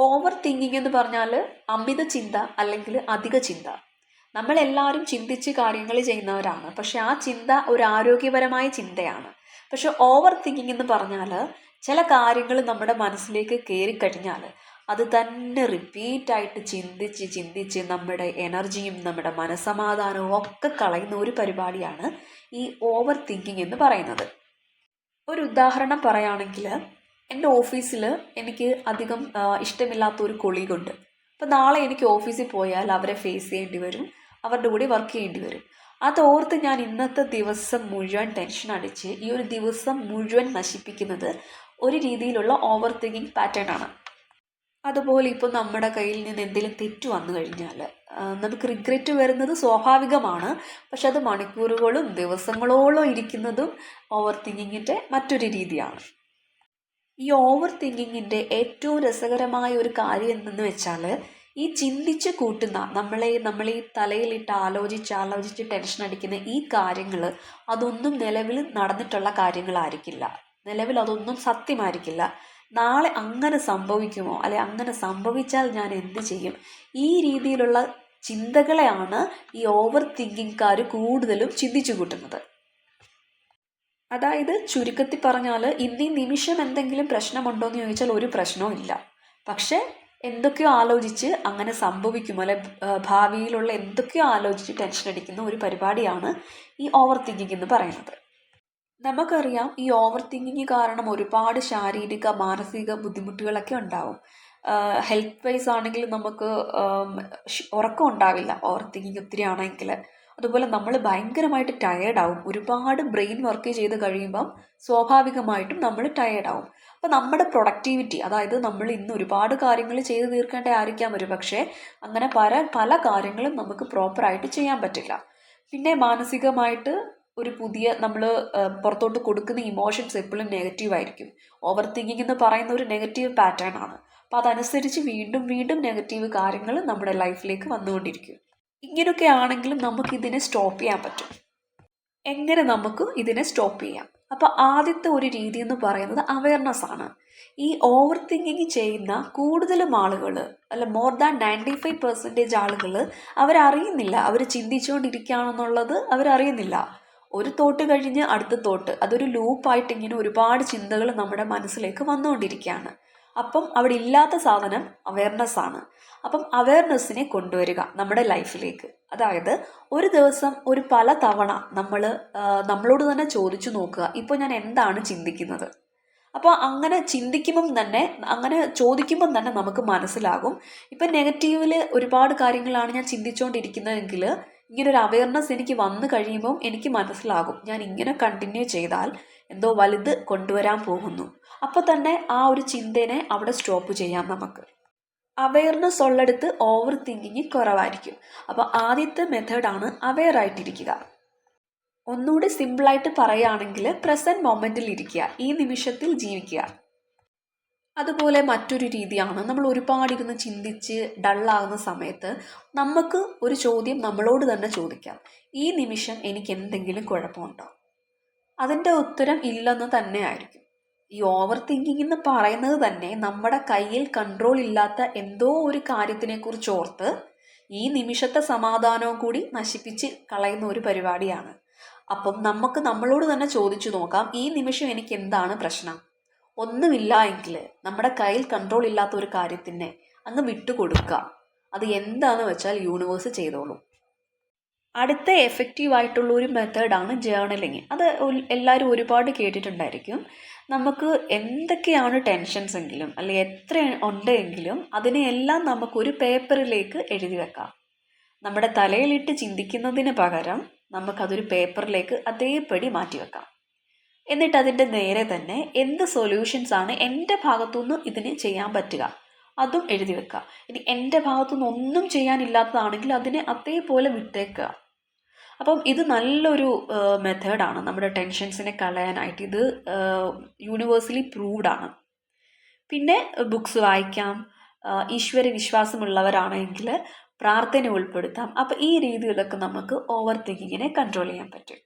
Over thinking എന്ന് പറഞ്ഞാൽ അമിത ചിന്ത അല്ലെങ്കിൽ അധിക ചിന്ത. നമ്മളെല്ലാവരും ചിന്തിച്ച് കാര്യങ്ങൾ ചെയ്യുന്നവരാണ്, പക്ഷെ ആ ചിന്ത ഒരു ആരോഗ്യപരമായ ചിന്തയാണ്. പക്ഷെ ഓവർ തിങ്കിങ് എന്ന് പറഞ്ഞാൽ ചില കാര്യങ്ങൾ നമ്മുടെ മനസ്സിലേക്ക് കയറിക്കഴിഞ്ഞാൽ അത് തന്നെ റിപ്പീറ്റായിട്ട് ചിന്തിച്ച് ചിന്തിച്ച് നമ്മുടെ എനർജിയും നമ്മുടെ മനസ്സമാധാനവും ഒക്കെ കളയുന്ന ഒരു പരിപാടിയാണ് ഈ ഓവർ തിങ്കിങ് എന്ന് പറയുന്നത്. ഒരു ഉദാഹരണം പറയുകയാണെങ്കിൽ, എൻ്റെ ഓഫീസിൽ എനിക്ക് അധികം ഇഷ്ടമില്ലാത്തൊരു കൊളീഗുണ്ട്. അപ്പോൾ നാളെ എനിക്ക് ഓഫീസിൽ പോയാൽ അവരെ ഫേസ് ചെയ്യേണ്ടി വരും, അവരുടെ കൂടെ വർക്ക് ചെയ്യേണ്ടി വരും. അതോർത്ത് ഞാൻ ഇന്നത്തെ ദിവസം മുഴുവൻ ടെൻഷൻ അടിച്ച് ഈ ഒരു ദിവസം മുഴുവൻ നശിപ്പിക്കുന്നത് ഒരു രീതിയിലുള്ള ഓവർ തിങ്കിങ് പാറ്റേൺ ആണ്. അതുപോലെ ഇപ്പോൾ നമ്മുടെ കയ്യിൽ നിന്ന് എന്തെങ്കിലും തെറ്റ് വന്നു കഴിഞ്ഞാൽ നമുക്ക് റിഗ്രറ്റ് വരുന്നത് സ്വാഭാവികമാണ്. പക്ഷെ അത് മണിക്കൂറുകളും ദിവസങ്ങളോളം ഇരിക്കുന്നതും ഓവർ തിങ്കിങ്ങിൻ്റെ മറ്റൊരു രീതിയാണ്. ഈ ഓവർ തിങ്കിങ്ങിൻ്റെ ഏറ്റവും രസകരമായ ഒരു കാര്യം എന്തെന്ന് വെച്ചാൽ, ഈ ചിന്തിച്ച് കൂട്ടുന്ന നമ്മളീ തലയിലിട്ട് ആലോചിച്ച് ടെൻഷൻ അടിക്കുന്ന ഈ കാര്യങ്ങൾ അതൊന്നും നിലവിൽ നടന്നിട്ടുള്ള കാര്യങ്ങളായിരിക്കില്ല. നിലവിൽ അതൊന്നും സത്യമായിരിക്കില്ല. നാളെ അങ്ങനെ സംഭവിക്കുമോ, അല്ലെ അങ്ങനെ സംഭവിച്ചാൽ ഞാൻ എന്ത് ചെയ്യും, ഈ രീതിയിലുള്ള ചിന്തകളെയാണ് ഈ ഓവർ തിങ്കിങ്കാർ കൂടുതലും ചിന്തിച്ചു കൂട്ടുന്നത്. അതായത് ചുരുക്കത്തിൽ പറഞ്ഞാൽ ഇന്നീ നിമിഷം എന്തെങ്കിലും പ്രശ്നമുണ്ടോ എന്ന് ചോദിച്ചാൽ ഒരു പ്രശ്നവും ഇല്ല. പക്ഷെ എന്തൊക്കെയോ ആലോചിച്ച് അങ്ങനെ സംഭവിക്കുമോ, അല്ലെ ഭാവിയിലുള്ള എന്തൊക്കെയോ ആലോചിച്ച് ടെൻഷൻ അടിക്കുന്ന ഒരു പരിപാടിയാണ് ഈ ഓവർ തിങ്കിങ് എന്ന് പറയുന്നത്. നമുക്കറിയാം, ഈ ഓവർ തിങ്കിങ് കാരണം ഒരുപാട് ശാരീരിക മാനസിക ബുദ്ധിമുട്ടുകളൊക്കെ ഉണ്ടാവും. ഹെൽത്ത് വൈസ് ആണെങ്കിൽ നമുക്ക് ഉറക്കം ഉണ്ടാവില്ല ഓവർ തിങ്കിങ് ഒത്തിരി ആണെങ്കിൽ. അതുപോലെ നമ്മൾ ഭയങ്കരമായിട്ട് ടയേർഡാവും. ഒരുപാട് ബ്രെയിൻ വർക്ക് ചെയ്ത് കഴിയുമ്പം സ്വാഭാവികമായിട്ടും നമ്മൾ ടയേർഡാവും. അപ്പോൾ നമ്മുടെ പ്രൊഡക്ടിവിറ്റി, അതായത് നമ്മൾ ഇന്ന് ഒരുപാട് കാര്യങ്ങൾ ചെയ്ത് തീർക്കേണ്ട ആയിരിക്കാം ഒരു പക്ഷേ, അങ്ങനെ പല കാര്യങ്ങളും നമുക്ക് പ്രോപ്പറായിട്ട് ചെയ്യാൻ പറ്റില്ല. പിന്നെ മാനസികമായിട്ട് ഒരു പുതിയ നമ്മൾ പുറത്തോട്ട് കൊടുക്കുന്ന ഇമോഷൻസ് എപ്പോഴും നെഗറ്റീവ് ആയിരിക്കും. ഓവർ തിങ്കിങ് എന്ന് പറയുന്ന ഒരു നെഗറ്റീവ് പാറ്റേൺ ആണ്. അപ്പോൾ അതനുസരിച്ച് വീണ്ടും വീണ്ടും നെഗറ്റീവ് കാര്യങ്ങൾ നമ്മുടെ ലൈഫിലേക്ക് വന്നുകൊണ്ടിരിക്കും. ഇങ്ങനെയൊക്കെ ആണെങ്കിലും നമുക്കിതിനെ സ്റ്റോപ്പ് ചെയ്യാൻ പറ്റും. എങ്ങനെ നമുക്ക് ഇതിനെ സ്റ്റോപ്പ് ചെയ്യാം? അപ്പോൾ ആദ്യത്തെ ഒരു രീതി എന്ന് പറയുന്നത് അവയർനെസ് ആണ്. ഈ ഓവർ തിങ്കിങ് ചെയ്യുന്ന കൂടുതലും ആളുകൾ, അല്ല മോർ ദാൻ 95% ആളുകൾ അവരറിയുന്നില്ല അവർ ചിന്തിച്ചുകൊണ്ടിരിക്കുകയാണെന്നുള്ളത് അവരറിയുന്നില്ല. ഒരു തോട്ട് കഴിഞ്ഞ് അടുത്ത തോട്ട്, അതൊരു ലൂപ്പായിട്ട് ഇങ്ങനെ ഒരുപാട് ചിന്തകൾ നമ്മുടെ മനസ്സിലേക്ക് വന്നുകൊണ്ടിരിക്കുകയാണ്. അപ്പം അവിടെ ഇല്ലാത്ത സാധനം അവയർനെസ് ആണ്. അപ്പം അവയർനെസ്സിനെ കൊണ്ടുവരിക നമ്മുടെ ലൈഫിലേക്ക്. അതായത് ഒരു ദിവസം ഒരു പല തവണ നമ്മളോട് തന്നെ ചോദിച്ചു നോക്കുക, ഇപ്പോൾ ഞാൻ എന്താണ് ചിന്തിക്കുന്നത്. അപ്പോൾ അങ്ങനെ അങ്ങനെ ചോദിക്കുമ്പം തന്നെ നമുക്ക് മനസ്സിലാകും, ഇപ്പം നെഗറ്റീവിൽ ഒരുപാട് കാര്യങ്ങളാണ് ഞാൻ ചിന്തിച്ചുകൊണ്ടിരിക്കുന്നതെങ്കിൽ ഇങ്ങനൊരു അവയർനെസ് എനിക്ക് വന്നു കഴിയുമ്പം എനിക്ക് മനസ്സിലാകും ഞാൻ ഇങ്ങനെ കണ്ടിന്യൂ ചെയ്താൽ എന്തോ വലുത് കൊണ്ടുവരാൻ പോകുന്നു. അപ്പോൾ തന്നെ ആ ഒരു ചിന്തേനെ അവിടെ സ്റ്റോപ്പ് ചെയ്യാം നമുക്ക്. അവയർനെസ് ഉള്ളിടത്ത് ഓവർ തിങ്കിങ് കുറവായിരിക്കും. അപ്പോൾ ആദ്യത്തെ മെത്തേഡാണ് അവെയർ ആയിട്ടിരിക്കുക. ഒന്നുകൂടി സിമ്പിളായിട്ട് പറയുകയാണെങ്കിൽ പ്രസൻറ്റ് മൊമെൻറ്റിൽ ഇരിക്കുക, ഈ നിമിഷത്തിൽ ജീവിക്കുക. അതുപോലെ മറ്റൊരു രീതിയാണ്, നമ്മൾ ഒരുപാട് ഇരുന്ന് ചിന്തിച്ച് ഡള്ളാകുന്ന സമയത്ത് നമുക്ക് ഒരു ചോദ്യം നമ്മളോട് തന്നെ ചോദിക്കാം, ഈ നിമിഷം എനിക്ക് എന്തെങ്കിലും കുഴപ്പമുണ്ടോ? അതിൻ്റെ ഉത്തരം ഇല്ലെന്ന് തന്നെ ആയിരിക്കും. ഈ ഓവർ തിങ്കിങ് എന്ന് പറയുന്നത് തന്നെ നമ്മുടെ കയ്യിൽ കൺട്രോൾ ഇല്ലാത്ത എന്തോ ഒരു കാര്യത്തിനെക്കുറിച്ച് ഓർത്ത് ഈ നിമിഷത്തെ സമാധാനവും കൂടി നശിപ്പിച്ച് കളയുന്ന ഒരു പരിപാടിയാണ്. അപ്പം നമുക്ക് നമ്മളോട് തന്നെ ചോദിച്ചു നോക്കാം, ഈ നിമിഷം എനിക്ക് എന്താണ് പ്രശ്നം? ഒന്നുമില്ല എങ്കിൽ നമ്മുടെ കയ്യിൽ കൺട്രോൾ ഇല്ലാത്ത ഒരു കാര്യത്തിനെ അങ്ങ് വിട്ടുകൊടുക്കുക. അത് എന്താണെന്ന് വെച്ചാൽ യൂണിവേഴ്സ് ചെയ്തോളൂ. അടുത്ത എഫക്റ്റീവായിട്ടുള്ള ഒരു മെത്തേഡാണ് ജേർണലിങ്. അത് എല്ലാവരും ഒരുപാട് കേട്ടിട്ടുണ്ടായിരിക്കും. നമുക്ക് എന്തൊക്കെയാണ് ടെൻഷൻസ് എങ്കിലും അല്ലെങ്കിൽ എത്ര ഉണ്ടെങ്കിലും അതിനെയെല്ലാം നമുക്കൊരു പേപ്പറിലേക്ക് എഴുതി വെക്കാം. നമ്മുടെ തലയിലിട്ട് ചിന്തിക്കുന്നതിന് പകരം നമുക്കതൊരു പേപ്പറിലേക്ക് അതേപടി മാറ്റി വെക്കാം. എന്നിട്ട് അതിൻ്റെ നേരെ തന്നെ എന്ത് സൊല്യൂഷൻസ് ആണ് എൻ്റെ ഭാഗത്തുനിന്ന് ഇതിന് ചെയ്യാൻ പറ്റുക അതും എഴുതി വെക്കുക. ഇനി എൻ്റെ ഭാഗത്തുനിന്ന് ഒന്നും ചെയ്യാനില്ലാത്തതാണെങ്കിൽ അതിനെ അതേപോലെ വിട്ടേക്കുക. അപ്പം ഇത് നല്ലൊരു മെത്തേഡാണ് നമ്മുടെ ടെൻഷൻസിനെ കളയാനായിട്ട്. ഇത് യൂണിവേഴ്സലി പ്രൂവ്ഡാണ്. പിന്നെ ബുക്സ് വായിക്കാം, ഈശ്വര വിശ്വാസമുള്ളവരാണെങ്കിൽ പ്രാർത്ഥന ഉൾപ്പെടുത്താം. അപ്പോൾ ഈ രീതിയിലൊക്കെ നമുക്ക് ഓവർ തിങ്കിങ്ങിനെ കൺട്രോൾ ചെയ്യാൻ പറ്റും.